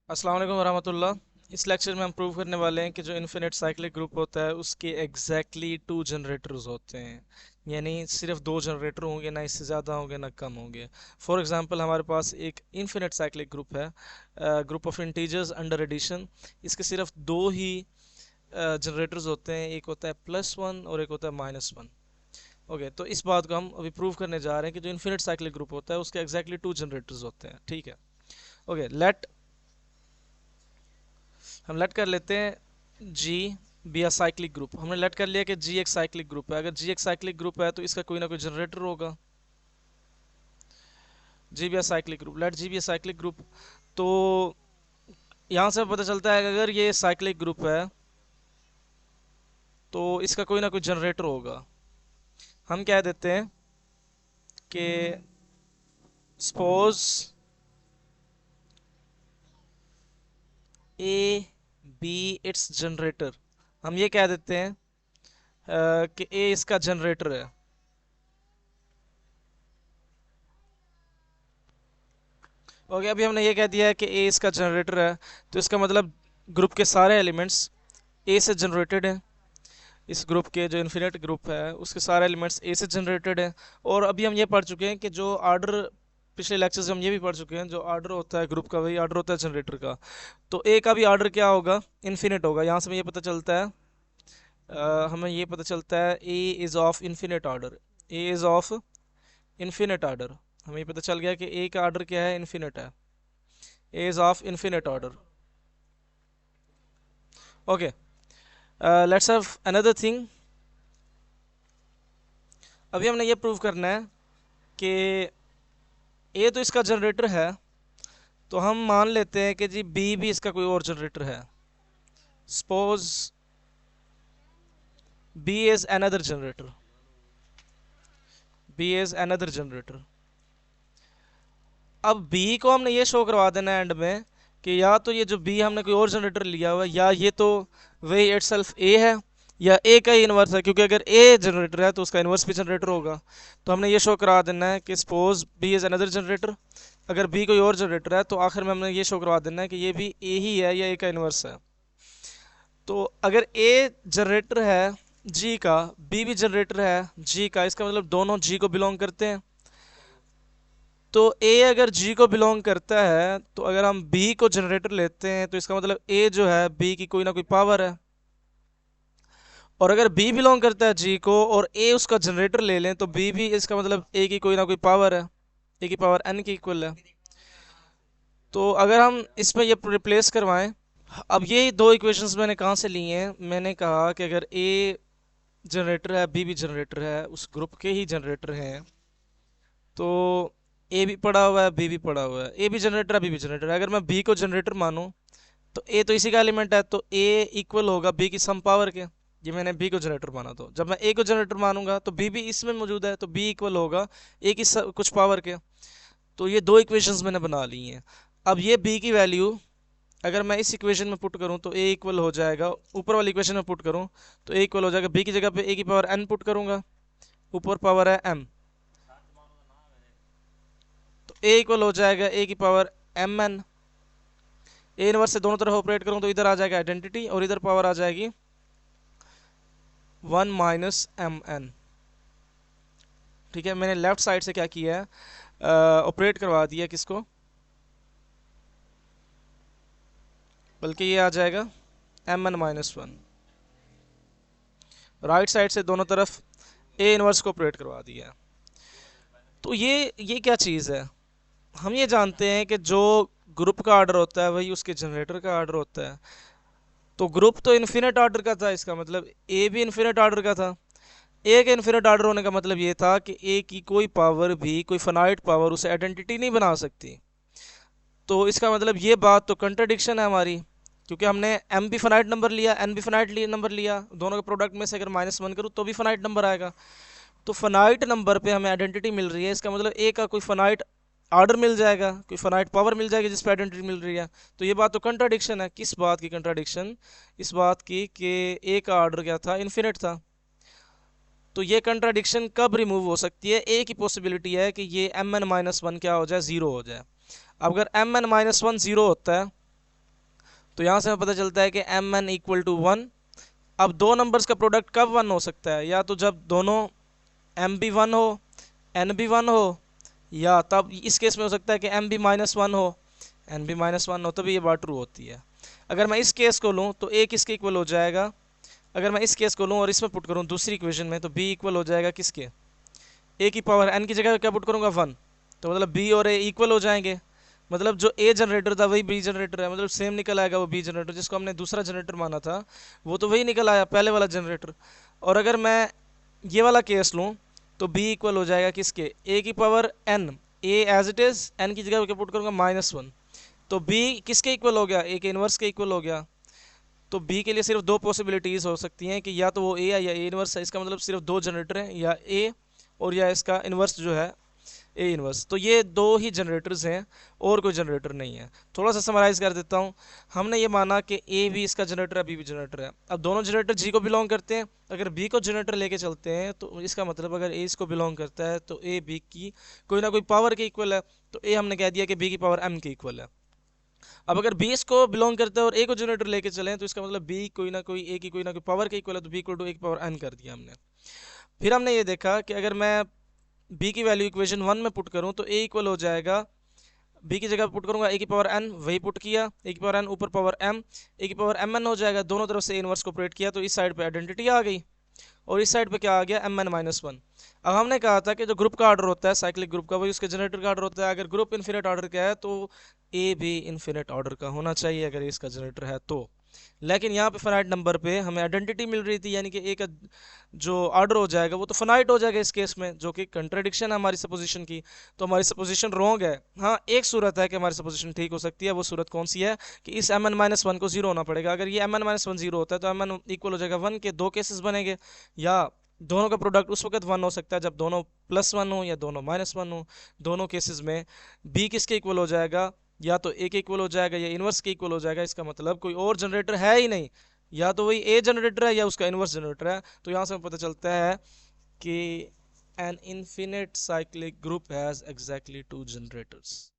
अस्सलाम वालेकुम वरहमतुल्लाह। इस लेक्चर में हम प्रूव करने वाले हैं कि जो इन्फिनिट साइक्लिक ग्रुप होता है उसके एग्जैक्टली टू जनरेटर्स होते हैं। यानी सिर्फ दो जनरेटर होंगे, ना इससे ज़्यादा होंगे ना कम होंगे। फॉर एग्जांपल हमारे पास एक इन्फिनिट साइक्लिक ग्रुप है, group of integers under addition. इसके सिर्फ दो ही जनरेटर्स होते हैं, एक होता है +1 और एक होता है -1। ओके, तो इस बात को हम अभी प्रूव करने जा रहे हैं कि जो इन्फिनिट साइक्लिक ग्रुप होता है उसके एग्जैक्टली टू जनरेटर्स होते हैं। ठीक है। ओके, हम लेट कर लेते हैं जी बी अ साइक्लिक ग्रुप। हमने लेट कर लिया कि जी एक साइक्लिक ग्रुप है। अगर जी एक साइक्लिक ग्रुप है तो इसका कोई ना कोई जनरेटर होगा। G be a cyclic group, let G be a cyclic group. तो यहाँ से पता चलता है कि अगर ये साइक्लिक ग्रुप है तो इसका कोई ना कोई जनरेटर होगा। हम कह देते हैं कि suppose a be its generator. हम ये कह देते हैं कि ए इसका जनरेटर है। ओके, अभी हमने ये कह दिया है कि ए इसका जनरेटर है, तो इसका मतलब ग्रुप के सारे एलिमेंट्स ए से जनरेटेड हैं। इस ग्रुप के जो इन्फिनिट ग्रुप है उसके सारे एलिमेंट्स ए से जनरेटेड हैं। और अभी हम ये पढ़ चुके हैं कि जो आर्डर, पिछले लेक्चर्स में हम ये भी पढ़ चुके हैं, जो आर्डर होता है ग्रुप का वही आर्डर होता है जनरेटर का। तो ए का भी आर्डर क्या होगा? इन्फिनिट होगा। यहाँ से हमें ये पता चलता है, हमें ये पता चलता है A is of infinite order. A is of infinite order. हमें ये पता चल गया कि ए का आर्डर क्या है? इन्फिनिट है। A is of infinite order. Okay, let's have another thing. अभी हमने ये प्रूव करना है कि ए तो इसका जनरेटर है, तो हम मान लेते हैं कि जी बी भी इसका कोई और जनरेटर है। Suppose b is another generator. B is another generator. अब बी को हमने ये शो करवा देना है एंड में कि या तो ये जो बी हमने कोई और जनरेटर लिया हुआ है, या ये तो वही इटसेल्फ ए है, या ए का ही इन्वर्स है, क्योंकि अगर ए जनरेटर है तो उसका इन्वर्स भी जनरेटर होगा। तो हमने ये शो करा देना है कि suppose b is another generator. अगर बी कोई और जनरेटर है तो आखिर में हमने ये शो करवा देना है कि ये भी ए ही है या ए का इन्वर्स है। तो अगर ए जनरेटर है जी का, बी भी जनरेटर है जी का, इसका मतलब दोनों जी को बिलोंग करते हैं। तो ए अगर जी को बिलोंग करता है तो अगर हम बी को जनरेटर लेते हैं तो इसका मतलब ए जो है बी की कोई ना कोई पावर है। और अगर बी बिलोंग करता है जी को और ए उसका जनरेटर ले लें तो बी भी इसका मतलब ए की कोई ना कोई पावर है। ए की पावर एन की इक्वल है। तो अगर हम इसमें ये रिप्लेस करवाएं, अब ये दो इक्वेशंस मैंने कहाँ से ली हैं? मैंने कहा कि अगर ए जनरेटर है, बी भी जनरेटर है, उस ग्रुप के ही जनरेटर हैं, तो ए भी पड़ा हुआ है, बी भी पड़ा हुआ है। ए भी जनरेटर है, बी भी जनरेटर है। अगर मैं बी को जनरेटर मानूं तो ए तो इसी का एलिमेंट है, तो ए इक्वल होगा बी की सम पावर के। ये मैंने बी को जनरेटर माना, तो जब मैं ए को जनरेटर मानूंगा तो बी भी इसमें मौजूद है, तो बी इक्वल होगा ए की कुछ पावर के। तो ये दो इक्वेशंस मैंने बना ली हैं। अब ये बी की वैल्यू अगर मैं इस इक्वेशन में पुट करूं तो ए इक्वल हो जाएगा, ऊपर वाली इक्वेशन में पुट करूं तो ए इक्वल हो जाएगा, बी की जगह पे ए की पावर एन पुट करूंगा, ऊपर पावर है एम, तो ए इक्वल हो जाएगा ए की power m n. A inverse से दोनों तरफ ऑपरेट करूं तो इधर आ जाएगा आइडेंटिटी और इधर पावर आ जाएगी 1 माइनस एम एन। ठीक है, मैंने लेफ्ट साइड से क्या किया है, ऑपरेट करवा दिया किसको, बल्कि ये आ जाएगा m n minus one. Right side से दोनों तरफ ए इनवर्स को ऑपरेट करवा दिया। तो ये क्या चीज़ है? हम ये जानते हैं कि जो ग्रुप का ऑर्डर होता है वही उसके जनरेटर का ऑर्डर होता है। तो ग्रुप तो इन्फिनिट ऑर्डर का था, इसका मतलब ए भी इन्फिनिट ऑर्डर का था। ए के इन्फिनिट ऑर्डर होने का मतलब ये था कि ए की कोई पावर भी, कोई फाइनाइट पावर उसे आइडेंटिटी नहीं बना सकती। तो इसका मतलब ये बात तो कंट्राडिक्शन है हमारी, क्योंकि हमने एम भी फाइनाइट नंबर लिया, एन भी फाइनाइट नंबर लिया, दोनों के प्रोडक्ट में से अगर -1 करूँ तो भी फाइनाइट नंबर आएगा। तो फाइनाइट नंबर पे हमें आइडेंटिटी मिल रही है, इसका मतलब ए का कोई फाइनाइट ऑर्डर मिल जाएगा, कोई फाइनाइट पावर मिल जाएगी जिस पे आइडेंटिटी मिल रही है। तो ये बात तो कंट्राडिक्शन है। किस बात की कंट्राडिक्शन? इस बात की कि ए का ऑर्डर क्या था? इन्फिनिट था। तो ये कंट्राडिक्शन कब रिमूव हो सकती है? ए की पॉसिबिलिटी है कि ये एम एन माइनस वन क्या हो जाए, ज़ीरो हो जाए। अब अगर m n minus one zero होता है तो यहाँ से हमें पता चलता है कि एम एन इक्वल टू 1। अब दो नंबर्स का प्रोडक्ट कब 1 हो सकता है? या तो जब दोनों एम भी 1 हो, एन भी 1 हो, या तब इस केस में हो सकता है कि एम भी -1 हो, एन भी -1 हो, तभी ये बात ट्रू होती है। अगर मैं इस केस को लूँ तो ए किसके इक्वल हो जाएगा? अगर मैं इस केस को लूँ और इसमें पुट करूँ दूसरी इक्वेशन में, तो बी इक्वल हो जाएगा किसके? ए की पावर एन की जगह क्या पुट करूँगा? 1। तो मतलब बी और ए इक्वल हो जाएंगे। मतलब जो ए जनरेटर था वही बी जनरेटर है, मतलब सेम निकल आएगा वो बी जनरेटर, जिसको हमने दूसरा जनरेटर माना था वो तो वही निकल आया, पहले वाला जनरेटर। और अगर मैं ये वाला केस लूँ तो बी इक्वल हो जाएगा किसके? ए की power n, a as it is, n की जगह क्या पुट करूँगा? -1। तो बी किसके इक्वल हो गया? ए के इनवर्स के इक्वल हो गया। तो बी के लिए सिर्फ दो पॉसिबिलिटीज हो सकती हैं कि या तो वो ए है या ए इनवर्स है। इसका मतलब सिर्फ दो जनरेटर हैं, या ए और या इसका इनवर्स जो है ए इनवर्स। तो ये दो ही जनरेटर्स हैं और कोई जनरेटर नहीं है। थोड़ा सा समराइज कर देता हूँ। हमने ये माना कि ए भी इसका जनरेटर है, बी भी जनरेटर है। अब दोनों जनरेटर जी को बिलोंग करते हैं। अगर बी को जनरेटर लेके चलते हैं तो इसका मतलब अगर ए इसको बिलोंग करता है तो ए बी की कोई ना कोई पावर के इक्वल है। तो ए हमने कह दिया कि बी की पावर एम के इक्वल है। अब अगर बी इसको बिलोंग करता है और ए को जनरेटर लेके चले तो इसका मतलब बी कोई ना कोई ए की कोई ना कोई पावर के इक्वल है, तो बी इक्वल टू ए की पावर एन कर दिया हमने। फिर हमने ये देखा कि अगर मैं बी की वैल्यू इक्वेशन 1 में पुट करूं तो ए इक्वल हो जाएगा, बी की जगह पुट करूंगा ए की पावर एन, वही पुट किया, ए की पावर एन ऊपर पावर एम, ए की पावर एम एन हो जाएगा। दोनों तरफ से इनवर्स को ऑपरेट किया तो इस साइड पे आइडेंटिटी आ गई और इस साइड पे क्या आ गया? M n -1। अब हमने कहा था कि जो ग्रुप का ऑर्डर होता है साइक्लिक ग्रुप का, वही उसके जनरेटर का ऑर्डर होता है। अगर ग्रुप इन्फिनिट ऑर्डर का है तो ए भी इन्फिनिट ऑर्डर का होना चाहिए अगर इसका जनरेटर है तो। लेकिन यहाँ पे फाइनाइट नंबर पे हमें आइडेंटिटी मिल रही थी, यानी कि ए का जो ऑर्डर हो जाएगा वो तो फाइनाइट हो जाएगा इस केस में, जो कि कंट्राडिक्शन है हमारी सपोजिशन की। तो हमारी सपोजिशन रॉन्ग है। हाँ, एक सूरत है कि हमारी सपोजिशन ठीक हो सकती है। वो सूरत कौन सी है? कि इस एम एन -1 को 0 होना पड़ेगा। अगर ये एम एन -1 0 होता है तो एम एन इक्वल हो जाएगा 1 के। दो केसेस बनेंगे, या दोनों का प्रोडक्ट उस वक्त 1 हो सकता है जब दोनों +1 हो या दोनों -1 हो। दोनों केसेस में बी किसके इक्वल हो जाएगा? या तो ए के इक्वल हो जाएगा या इनवर्स के इक्वल हो जाएगा। इसका मतलब कोई और जनरेटर है ही नहीं, या तो वही ए जनरेटर है या उसका इनवर्स जनरेटर है। तो यहाँ से हमें पता चलता है कि an infinite cyclic group has exactly 2 generators.